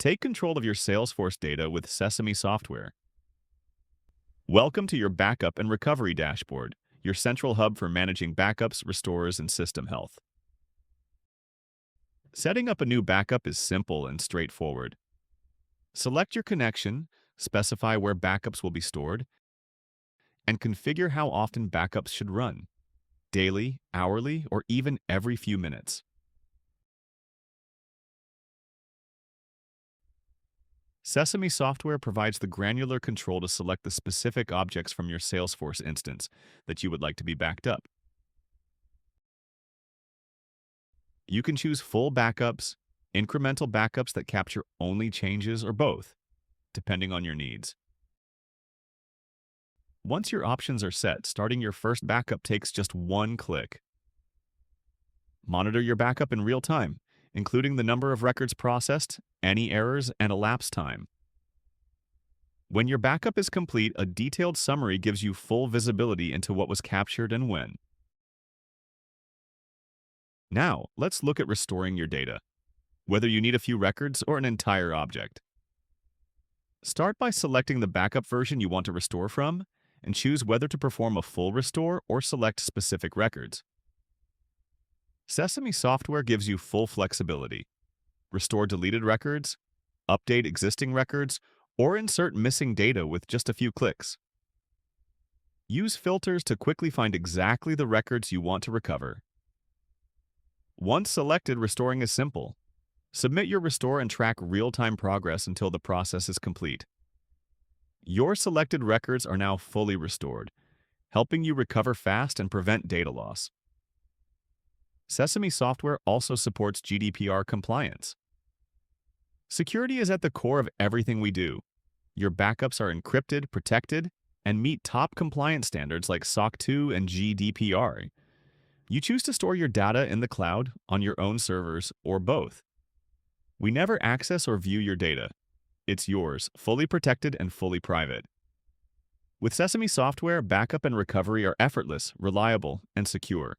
Take control of your Salesforce data with Sesame software. Welcome to your Backup and Recovery Dashboard, your central hub for managing backups, restores, and system health. Setting up a new backup is simple and straightforward. Select your connection, specify where backups will be stored, and configure how often backups should run: daily, hourly, or even every few minutes. Sesame software provides the granular control to select the specific objects from your Salesforce instance that you would like to be backed up. You can choose full backups, incremental backups that capture only changes, or both, depending on your needs. Once your options are set, starting your first backup takes just one click. Monitor your backup in real time, including the number of records processed, any errors, and elapsed time. When your backup is complete, a detailed summary gives you full visibility into what was captured and when. Now, let's look at restoring your data, whether you need a few records or an entire object. Start by selecting the backup version you want to restore from and choose whether to perform a full restore or select specific records. Sesame software gives you full flexibility. Restore deleted records, update existing records, or insert missing data with just a few clicks. Use filters to quickly find exactly the records you want to recover. Once selected, restoring is simple. Submit your restore and track real-time progress until the process is complete. Your selected records are now fully restored, helping you recover fast and prevent data loss. Sesame software also supports GDPR compliance. Security is at the core of everything we do. Your backups are encrypted, protected, and meet top compliance standards like SOC 2 and GDPR. You choose to store your data in the cloud, on your own servers, or both. We never access or view your data. It's yours, fully protected and fully private. With Sesame software, backup and recovery are effortless, reliable, and secure.